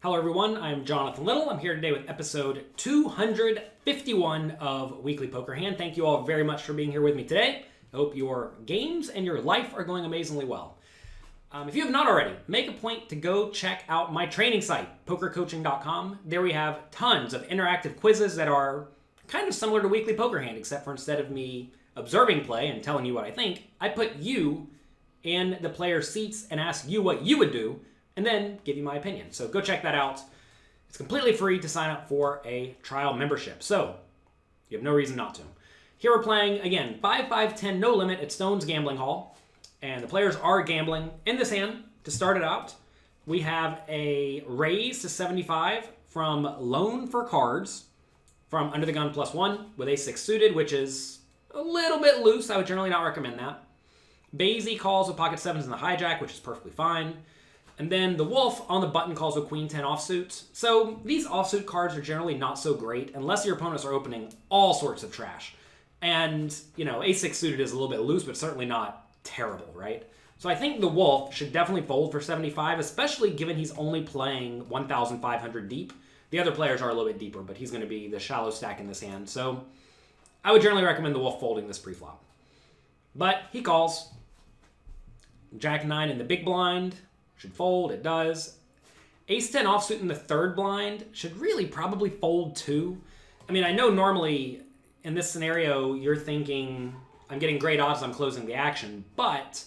Hello everyone, I'm Jonathan Little. I'm here today with episode 251 of Weekly Poker Hand. Thank you all very much for being here with me today. I hope your games and your life are going amazingly well. If you have not already, make a point to go check out my training site, pokercoaching.com. There we have tons of interactive quizzes that are kind of similar to Weekly Poker Hand, except for instead of me observing play and telling you what I think, I put you in the player's seats and ask you what you would do, and then give you my opinion. So go check that out. It's completely free to sign up for a trial membership. So you have no reason not to. Here we're playing, again, 5-5-10 no limit at Stone's Gambling Hall. And the players are gambling in this hand to start it out. We have a raise to 75 from Loan for Cards from Under the Gun +1 with a 6 suited, which is a little bit loose. I would generally not recommend that. Basie calls with pocket 7s in the hijack, which is perfectly fine. And then the Wolf on the button calls with Queen 10 offsuit. So these offsuit cards are generally not so great unless your opponents are opening all sorts of trash. And, you know, A6 suited is a little bit loose, but certainly not terrible, right? So I think the Wolf should definitely fold for 75, especially given he's only playing 1,500 deep. The other players are a little bit deeper, but he's going to be the shallow stack in this hand. So I would generally recommend the Wolf folding this preflop. But he calls. Jack 9 in the big blind. Should fold, it does. Ace 10 offsuit in the third blind should really probably fold too. I mean, I know normally in this scenario you're thinking, I'm getting great odds, I'm closing the action, but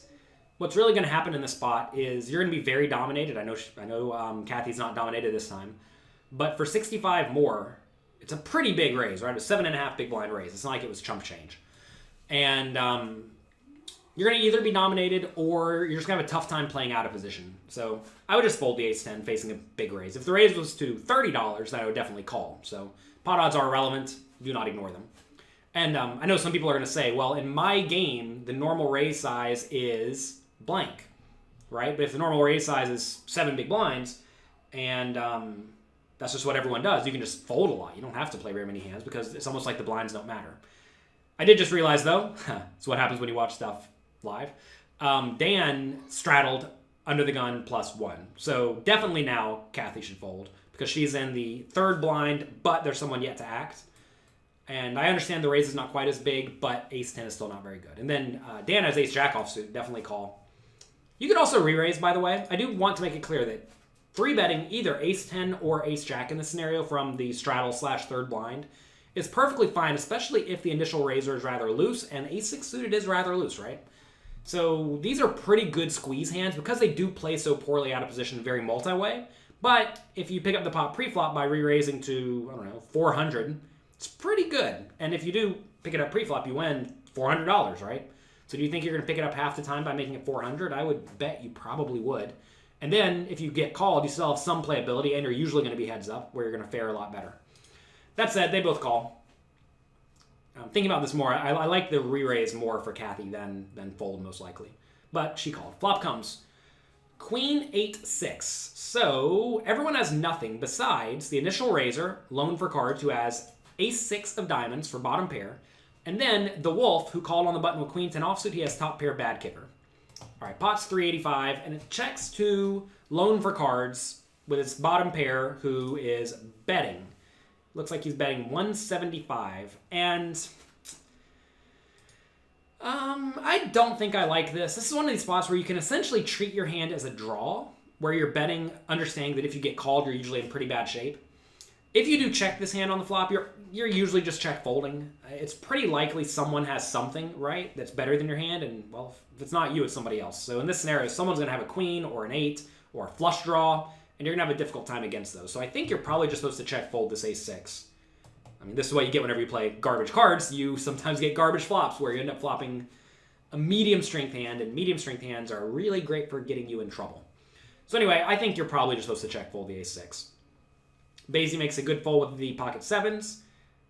what's really going to happen in this spot is you're going to be very dominated. I know Kathy's not dominated this time, but for 65 more, it's a pretty big raise, right? A 7.5 big blind raise. It's not like it was chump change. And you're going to either be dominated or you're just going to have a tough time playing out of position. So I would just fold the ace 10 facing a big raise. If the raise was to $30, then I would definitely call. So pot odds are relevant. Do not ignore them. And I know some people are going to say, well, in my game, the normal raise size is blank, right? But if the normal raise size is 7 big blinds and that's just what everyone does, you can just fold a lot. You don't have to play very many hands because it's almost like the blinds don't matter. I did just realize, though, it's what happens when you watch stuff live. Dan straddled Under the Gun +1. So definitely now Kathy should fold because she's in the third blind, but there's someone yet to act. And I understand the raise is not quite as big, but ace 10 is still not very good. And then Dan has ace jack offsuit, definitely call. You could also re-raise, by the way. I do want to make it clear that free betting either ace 10 or ace jack in this scenario from the straddle / third blind is perfectly fine, especially if the initial raiser is rather loose, and ace 6 suited is rather loose, right? So these are pretty good squeeze hands because they do play so poorly out of position very multi-way. But if you pick up the pot pre-flop by re-raising to, I don't know, 400, it's pretty good. And if you do pick it up pre-flop, you win $400, right? So do you think you're going to pick it up half the time by making it 400? I would bet you probably would. And then if you get called, you still have some playability, and you're usually going to be heads up where you're going to fare a lot better. That said, they both call. Thinking about this more, I like the re-raise more for Kathy than fold most likely. But she called. Flop comes. Queen 8-6. So everyone has nothing besides the initial raiser, Loan for Cards, who has ace 6 of diamonds for bottom pair. And then the Wolf, who called on the button with Queen 10 offsuit, he has top pair bad kicker. All right, pot's 385, and it checks to Loan for Cards with its bottom pair, who is betting. Looks like he's betting 175, and I don't think I like this. This is one of these spots where you can essentially treat your hand as a draw, where you're betting, understanding that if you get called, you're usually in pretty bad shape. If you do check this hand on the flop, you're usually just check folding. It's pretty likely someone has something, right, that's better than your hand, and, well, if it's not you, it's somebody else. So in this scenario, someone's going to have a queen or an 8 or a flush draw, and you're going to have a difficult time against those. So I think you're probably just supposed to check fold this ace 6. I mean, this is what you get whenever you play garbage cards. You sometimes get garbage flops where you end up flopping a medium strength hand, and medium strength hands are really great for getting you in trouble. So anyway, I think you're probably just supposed to check fold the ace 6. Basie makes a good fold with the pocket 7s.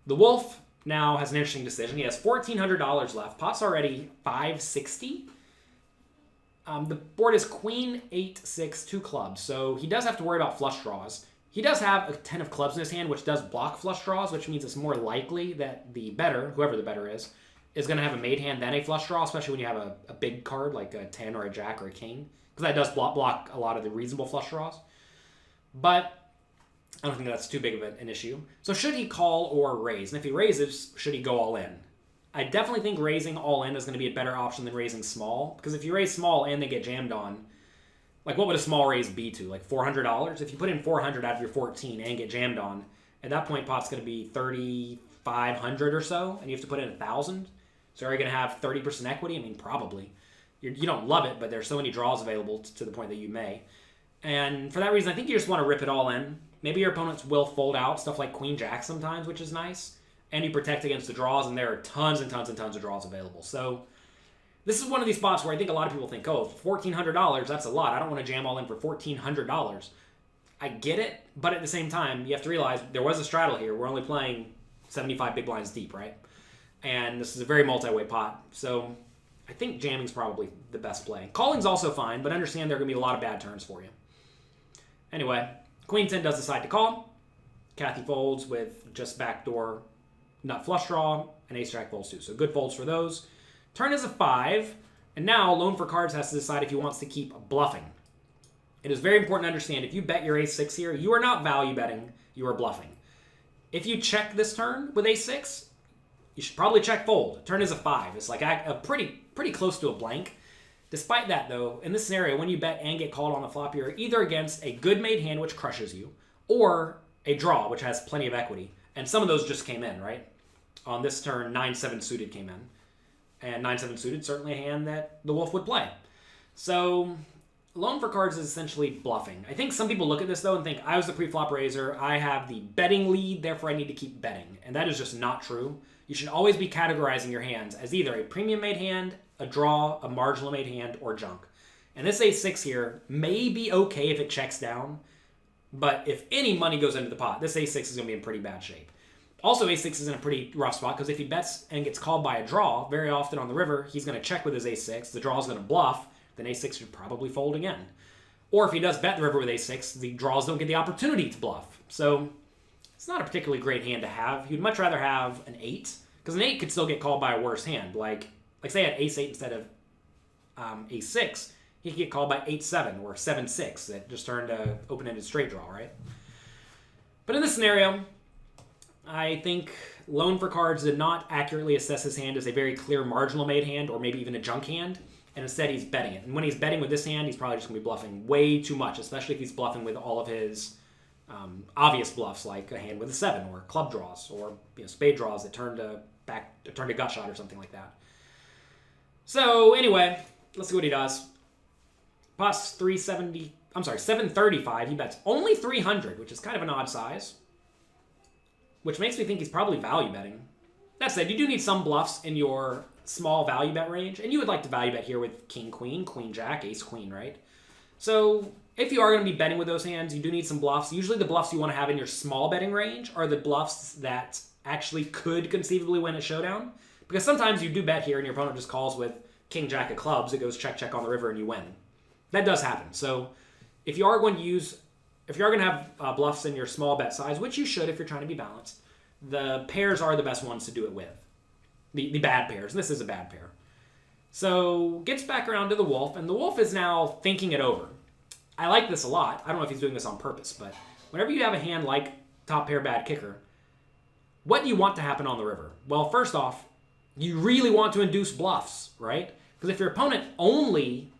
The Wolf now has an interesting decision. He has $1,400 left. Pot's already $560. The board is Queen 8-6, 2 clubs, so he does have to worry about flush draws. He does have a 10 of clubs in his hand, which does block flush draws, which means it's more likely that the bettor, whoever the bettor is going to have a made hand than a flush draw, especially when you have a big card like a 10 or a jack or a king, because that does block a lot of the reasonable flush draws. But I don't think that's too big of an issue. So should he call or raise? And if he raises, should he go all in? I definitely think raising all in is going to be a better option than raising small. Because if you raise small and they get jammed on, like what would a small raise be to? Like $400? If you put in 400 out of your 14 and get jammed on, at that point pot's going to be 3,500 or so, and you have to put in 1,000. So are you going to have 30% equity? I mean, probably. You don't love it, but there's so many draws available to the point that you may. And for that reason, I think you just want to rip it all in. Maybe your opponents will fold out stuff like Queen Jack sometimes, which is nice. And you protect against the draws, and there are tons and tons and tons of draws available. So this is one of these spots where I think a lot of people think, oh, $1,400, that's a lot. I don't want to jam all in for $1,400. I get it, but at the same time, you have to realize there was a straddle here. We're only playing 75 big blinds deep, right? And this is a very multi-way pot. So I think jamming's probably the best play. Calling's also fine, but understand there are going to be a lot of bad turns for you. Anyway, Queen 10 does decide to call. Kathy folds with just backdoor nut flush draw, and Ace Jack folds too. So good folds for those. Turn is a 5, and now Loan for Cards has to decide if he wants to keep bluffing. It is very important to understand, if you bet your Ace 6 here, you are not value betting, you are bluffing. If you check this turn with Ace 6, you should probably check fold. Turn is a 5. It's like a pretty close to a blank. Despite that, though, in this scenario, when you bet and get called on the flop, you're either against a good made hand, which crushes you, or a draw, which has plenty of equity. And some of those just came in, right? On this turn, 9-7 suited came in. And 9-7 suited, certainly a hand that the Wolf would play. So Loan for Cards is essentially bluffing. I think some people look at this, though, and think, I was the pre-flop raiser, I have the betting lead, therefore I need to keep betting. And that is just not true. You should always be categorizing your hands as either a premium made hand, a draw, a marginal made hand, or junk. And this Ace-6 here may be okay if it checks down, but if any money goes into the pot, this Ace-6 is going to be in pretty bad shape. Also, Ace-6 is in a pretty rough spot, because if he bets and gets called by a draw, very often on the river, he's going to check with his Ace-6, the draw is going to bluff, then Ace-6 should probably fold again. Or if he does bet the river with Ace-6, the draws don't get the opportunity to bluff. So it's not a particularly great hand to have. You'd much rather have an 8, because an 8 could still get called by a worse hand. Like say I had Ace-8 instead of Ace-6, he could get called by 8-7 or 7-6 that just turned a open-ended straight draw, right? But in this scenario, I think Loan for Cards did not accurately assess his hand as a very clear marginal made hand or maybe even a junk hand, and instead he's betting it. And when he's betting with this hand, he's probably just going to be bluffing way too much, especially if he's bluffing with all of his obvious bluffs, like a hand with a 7 or club draws or spade draws that turn to gut shot or something like that. So anyway, let's see what he does. Pot's 735. He bets only 300, which is kind of an odd size, which makes me think he's probably value betting. That said, you do need some bluffs in your small value bet range, and you would like to value bet here with King, Queen, Queen, Jack, Ace, Queen, right? So if you are going to be betting with those hands, you do need some bluffs. Usually the bluffs you want to have in your small betting range are the bluffs that actually could conceivably win a showdown. Because sometimes you do bet here and your opponent just calls with King, Jack of clubs, it goes check, check on the river and you win. That does happen. So if you are going to have bluffs in your small bet size, which you should if you're trying to be balanced, the pairs are the best ones to do it with. The bad pairs, and this is a bad pair. So gets back around to the Wolf, and the Wolf is now thinking it over. I like this a lot. I don't know if he's doing this on purpose, but whenever you have a hand like top pair bad kicker, what do you want to happen on the river? Well, first off, you really want to induce bluffs, right? Because if your opponent only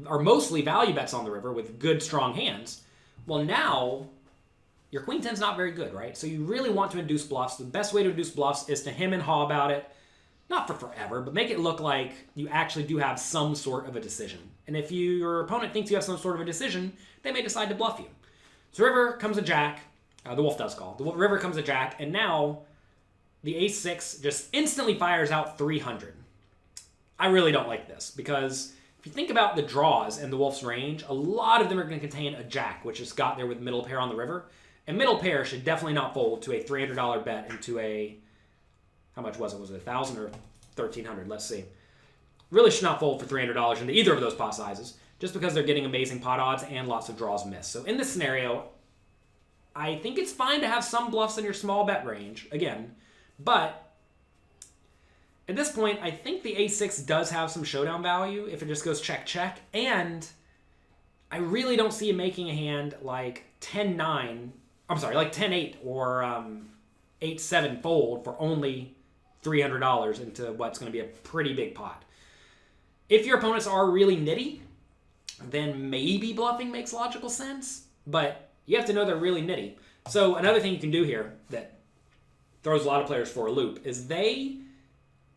or mostly value bets on the river with good, strong hands, well, now your Queen 10's not very good, right? So you really want to induce bluffs. The best way to induce bluffs is to hem and haw about it, not for forever, but make it look like you actually do have some sort of a decision. And if your opponent thinks you have some sort of a decision, they may decide to bluff you. So river comes a jack. The Wolf does call. The river comes a jack, and now the Ace-6 just instantly fires out 300. I really don't like this, because if you think about the draws in the Wolf's range, a lot of them are going to contain a jack, which just got there with middle pair on the river. And middle pair should definitely not fold to a $300 bet into a, how much was it? Was it $1,000 or $1,300? Let's see. Really should not fold for $300 into either of those pot sizes, just because they're getting amazing pot odds and lots of draws missed. So in this scenario, I think it's fine to have some bluffs in your small bet range, again, but at this point, I think the Ace-6 does have some showdown value if it just goes check, check, and I really don't see him making a hand like 10-9, I'm sorry, like 10-8 or 8-7 fold for only $300 into what's going to be a pretty big pot. If your opponents are really nitty, then maybe bluffing makes logical sense, but you have to know they're really nitty. So another thing you can do here that throws a lot of players for a loop is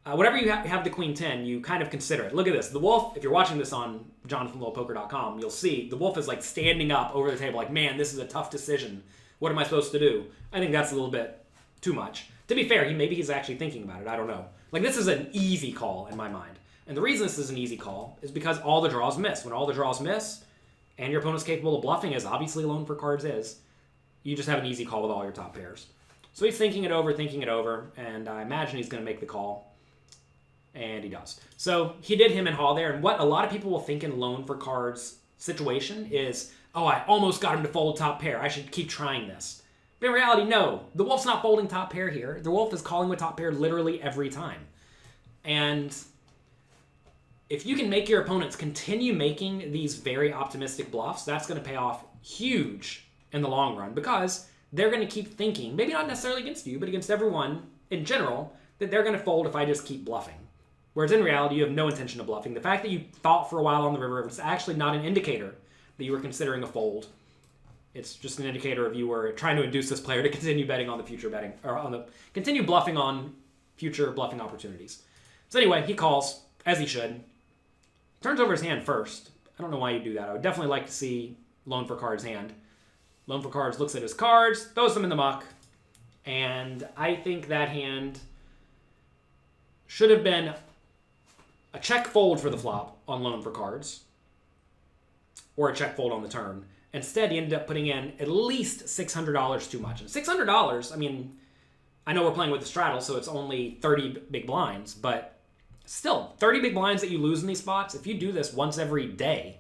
whenever you have the queen 10, you kind of consider it. Look at this. The wolf, if you're watching this on jonathanlittlepoker.com, you'll see the wolf is like standing up over the table like, man, this is a tough decision. What am I supposed to do? I think that's a little bit too much. To be fair, maybe he's actually thinking about it. I don't know. Like, this is an easy call in my mind. And the reason this is an easy call is because all the draws miss. When all the draws miss, and your opponent's capable of bluffing, as obviously Loan for Cards is, you just have an easy call with all your top pairs. So he's thinking it over, and I imagine he's going to make the call. And he does. So he did him and Haw there, and what a lot of people will think in Loan for Cards situation is, oh, I almost got him to fold top pair. I should keep trying this. But in reality, no. The wolf's not folding top pair here. The wolf is calling with top pair literally every time. And if you can make your opponents continue making these very optimistic bluffs, that's going to pay off huge in the long run because they're going to keep thinking, maybe not necessarily against you, but against everyone in general, that they're going to fold if I just keep bluffing. Whereas in reality, you have no intention of bluffing. The fact that you thought for a while on the river is actually not an indicator that you were considering a fold. It's just an indicator of you were trying to induce this player to continue betting on the future betting, or continue bluffing on future bluffing opportunities. So anyway, he calls, as he should. Turns over his hand first. I don't know why you do that. I would definitely like to see Loan for Cards' hand. Loan for Cards looks at his cards, throws them in the muck, and I think that hand should have been a check fold for the flop on Loan for Cards, or a check fold on the turn. Instead, he ended up putting in at least $600 too much. And $600, I mean, I know we're playing with the straddle, so it's only 30 big blinds, but still, 30 big blinds that you lose in these spots, if you do this once every day,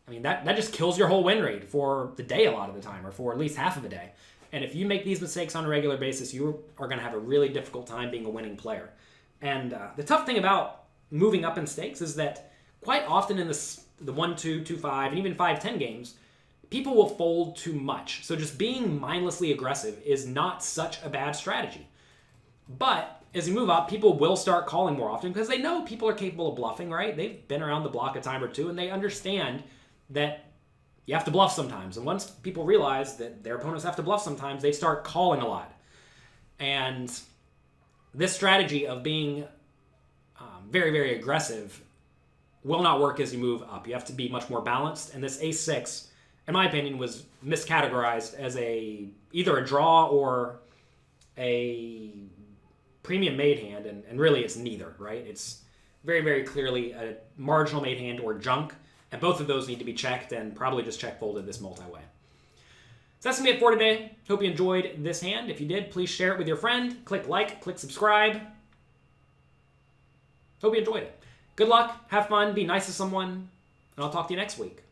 I mean, that just kills your whole win rate for the day a lot of the time, or for at least half of the day. And if you make these mistakes on a regular basis, you are going to have a really difficult time being a winning player. And the tough thing about moving up in stakes is that quite often in the 1-2, 2-5, and even 5-10 games, people will fold too much. So just being mindlessly aggressive is not such a bad strategy. But as you move up, people will start calling more often because they know people are capable of bluffing, right? They've been around the block a time or two, and they understand that you have to bluff sometimes. And once people realize that their opponents have to bluff sometimes, they start calling a lot. And this strategy of being very, very aggressive will not work as you move up. You have to be much more balanced. And this ace-6, in my opinion, was miscategorized as either a draw or a premium made hand, and really it's neither, right? It's very, very clearly a marginal made hand or junk, and both of those need to be checked and probably just check folded this multi-way. So that's going to be it for today. Hope you enjoyed this hand. If you did, please share it with your friend. Click like, click subscribe. Hope you enjoyed it. Good luck, have fun, be nice to someone, and I'll talk to you next week.